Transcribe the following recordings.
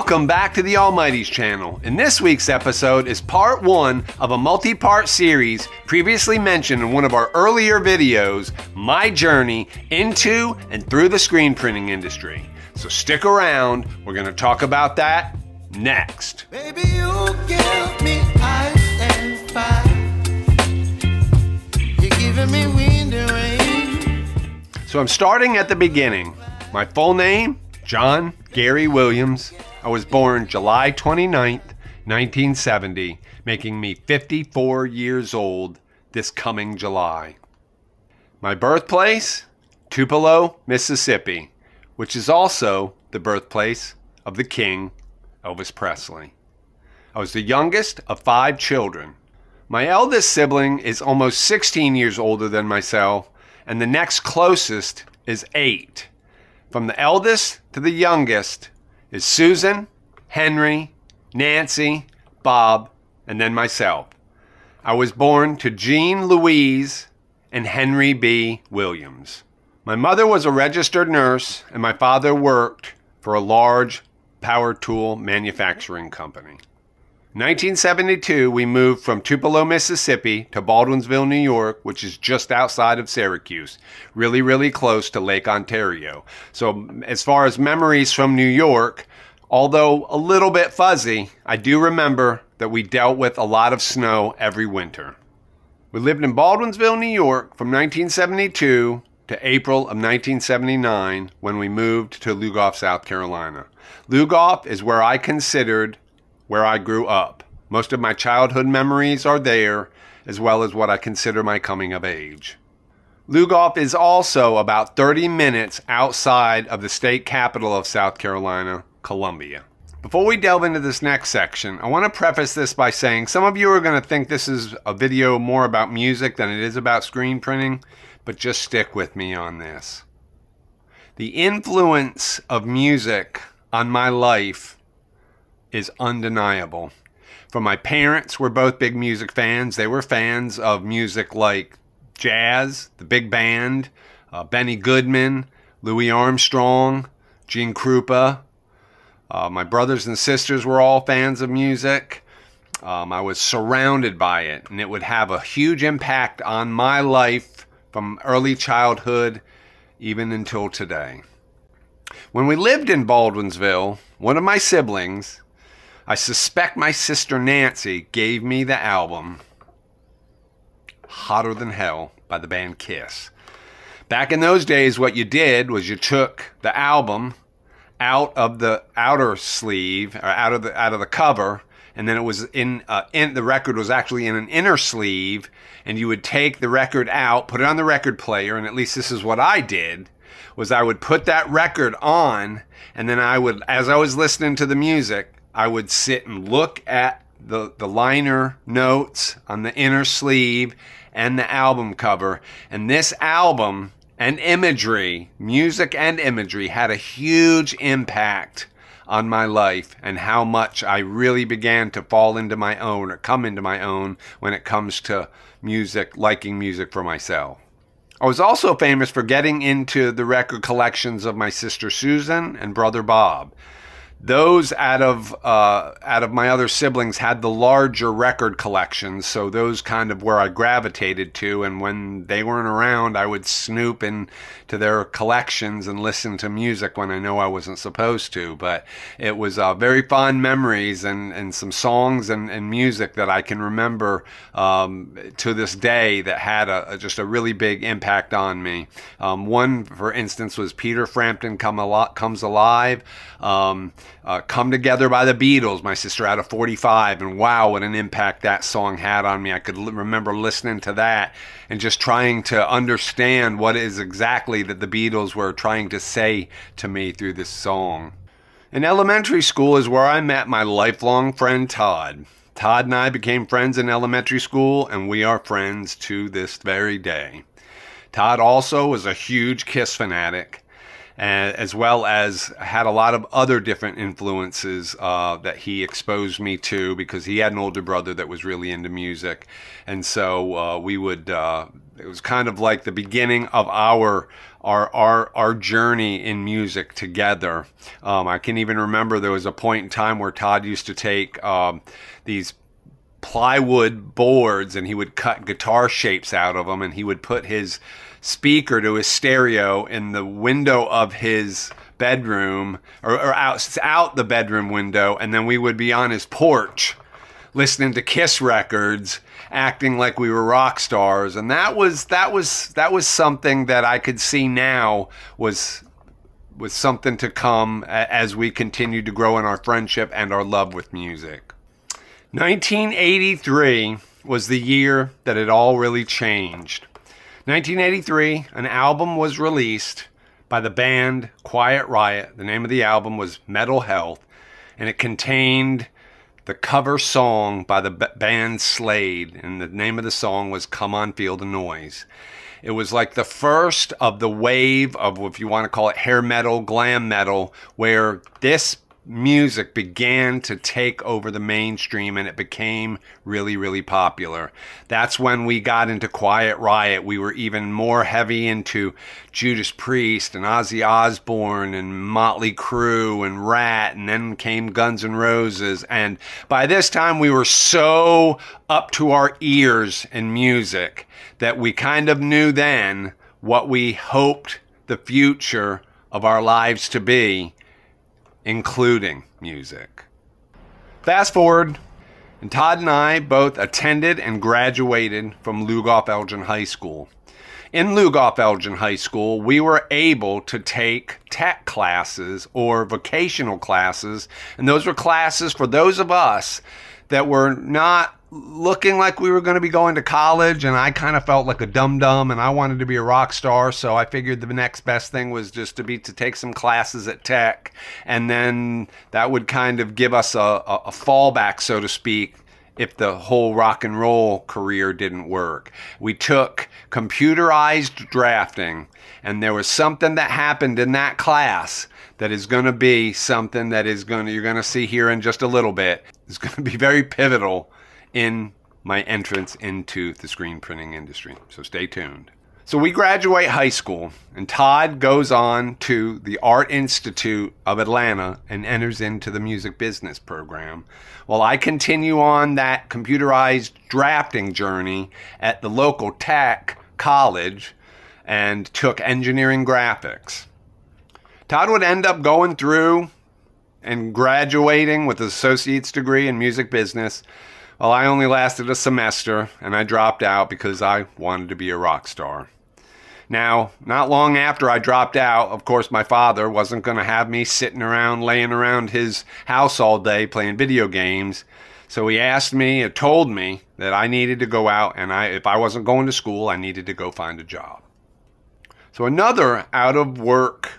Welcome back to the AlmighTees channel. And this week's episode is part one of a multi-part series previously mentioned in one of our earlier videos, my journey into and through the screen printing industry. So stick around, we're going to talk about that next. Baby, you give me ice and fire. You're giving me wind and rain. So I'm starting at the beginning. My full name, John Gary Williams. I was born July 29th, 1970, making me 54 years old this coming July. My birthplace, Tupelo, Mississippi, which is also the birthplace of the King, Elvis Presley. I was the youngest of 5 children. My eldest sibling is almost 16 years older than myself, and the next closest is 8. From the eldest to the youngest is Susan, Henry, Nancy, Bob, and then myself. I was born to Jean Louise and Henry B. Williams. My mother was a registered nurse, and my father worked for a large power tool manufacturing company. In 1972, we moved from Tupelo, Mississippi to Baldwinsville, New York, which is just outside of Syracuse, really close to Lake Ontario. So as far as memories from New York, although a little bit fuzzy, I do remember that we dealt with a lot of snow every winter. We lived in Baldwinsville, New York from 1972 to April of 1979 when we moved to Lugoff, South Carolina. Lugoff is where I grew up. Most of my childhood memories are there, as well as what I consider my coming of age. Lugoff is also about 30 minutes outside of the state capital of South Carolina, Columbia. Before we delve into this next section, I want to preface this by saying some of you are going to think this is a video more about music than it is about screen printing, but just stick with me on this. The influence of music on my life is undeniable. For my parents were both big music fans. They were fans of music like jazz, the big band, Benny Goodman, Louis Armstrong, Gene Krupa. My brothers and sisters were all fans of music. I was surrounded by it, and it would have a huge impact on my life from early childhood even until today. When we lived in Baldwinsville, one of my siblings, I suspect my sister Nancy, gave me the album Hotter Than Hell by the band Kiss. Back in those days, what you did was you took the album out of the outer sleeve, or out of the cover, and then it was the record was actually in an inner sleeve, and you would take the record out, put it on the record player, and at least this is what I did, was I would put that record on, and then I would, as I was listening to the music, I would sit and look at the liner notes on the inner sleeve and the album cover. And this album and imagery, music and imagery, had a huge impact on my life and how much I really began to fall into my own or come into my own when it comes to music, liking music for myself. I was also famous for getting into the record collections of my sister Susan and brother Bob. Those out of my other siblings had the larger record collections, so those kind of where I gravitated to, and when they weren't around, I would snoop into their collections and listen to music when I know I wasn't supposed to. But it was very fond memories and some songs and music that I can remember to this day that had just a really big impact on me. One, for instance, was Peter Frampton Comes Alive. Come Together by the Beatles. My sister had a 45, and wow, what an impact that song had on me. I could remember listening to that and just trying to understand what is exactly that the Beatles were trying to say to me through this song. In elementary school is where I met my lifelong friend Todd. Todd and I became friends in elementary school, and we are friends to this very day. Todd also was a huge Kiss fanatic, as well as had a lot of other different influences that he exposed me to, because he had an older brother that was really into music. And so we would It was kind of like the beginning of our journey in music together. I can even remember there was a point in time where Todd used to take these plywood boards and he would cut guitar shapes out of them, and he would put his speaker to his stereo in the window of his bedroom, or out the bedroom window, and then we would be on his porch listening to Kiss records, acting like we were rock stars. And that was something that I could see now was something to come as we continued to grow in our friendship and our love with music. 1983 was the year that it all really changed. 1983, an album was released by the band Quiet Riot. The name of the album was Metal Health, and it contained the cover song by the band Slade, and the name of the song was Come On Feel the Noise. It was like the first of the wave of, if you want to call it hair metal, glam metal, where this music began to take over the mainstream and it became really, really popular. That's when we got into Quiet Riot. We were even more heavy into Judas Priest and Ozzy Osbourne and Motley Crue and Rat, and then came Guns N' Roses. And by this time we were so up to our ears in music that we kind of knew then what we hoped the future of our lives to be, including music. Fast forward, and Todd and I both attended and graduated from Lugoff-Elgin High School. In Lugoff-Elgin High School, we were able to take tech classes or vocational classes, and those were classes for those of us that were not looking like we were going to be going to college, and I kind of felt like a dum-dum, and I wanted to be a rock star, so I figured the next best thing was just to take some classes at Tech, and then that would kind of give us a fallback, so to speak, if the whole rock and roll career didn't work. We took computerized drafting, and there was something that happened in that class that is going to be something that you're going to see here in just a little bit. It's going to be very pivotal in my entrance into the screen printing industry. So stay tuned. So we graduate high school, and Todd goes on to the Art Institute of Atlanta and enters into the music business program, while I continue on that computerized drafting journey at the local tech college and took engineering graphics. Todd would end up going through and graduating with an associate's degree in music business. Well, I only lasted a semester, and I dropped out because I wanted to be a rock star. Now, not long after I dropped out, of course, my father wasn't going to have me sitting around, laying around his house all day playing video games. So he told me that I needed to go out, and if I wasn't going to school, I needed to go find a job. So another out-of-work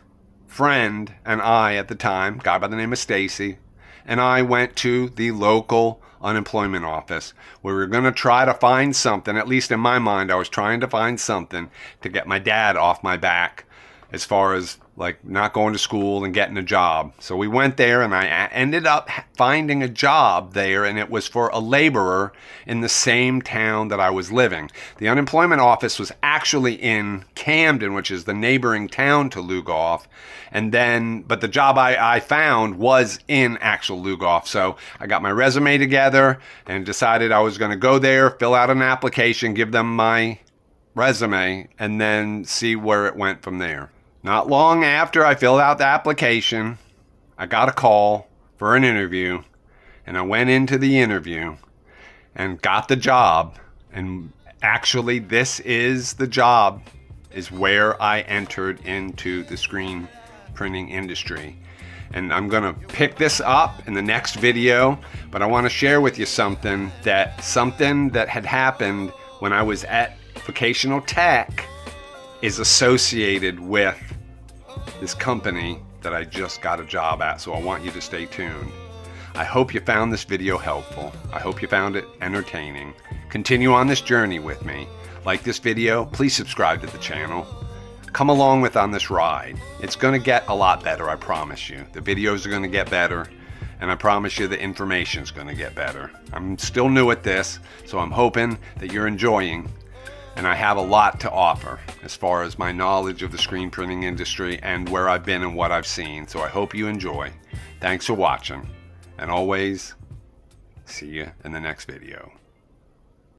friend and I at the time, a guy by the name of Stacy, and I went to the local unemployment office where we were going to try to find something. At least in my mind, I was trying to find something to get my dad off my back as far as like not going to school and getting a job. So we went there, and I ended up finding a job there, and it was for a laborer in the same town that I was living. The unemployment office was actually in Camden, which is the neighboring town to Lugoff. But the job I found was in actual Lugoff. So I got my resume together and decided I was going to go there, fill out an application, give them my resume, and then see where it went from there. Not long after I filled out the application, I got a call for an interview, and I went into the interview and got the job. And actually, this is the job, is where I entered into the screen printing industry. And I'm going to pick this up in the next video, but I want to share with you something that had happened when I was at Vocational Tech is associated with this company that I just got a job at, so I want you to stay tuned. I hope you found this video helpful. I hope you found it entertaining. Continue on this journey with me. Like this video, please subscribe to the channel. Come along on this ride. It's going to get a lot better, I promise you. The videos are going to get better, and I promise you the information's going to get better. I'm still new at this, so I'm hoping that you're enjoying And I have a lot to offer as far as my knowledge of the screen printing industry and where I've been and what I've seen. So I hope you enjoy. Thanks for watching. And always, see you in the next video.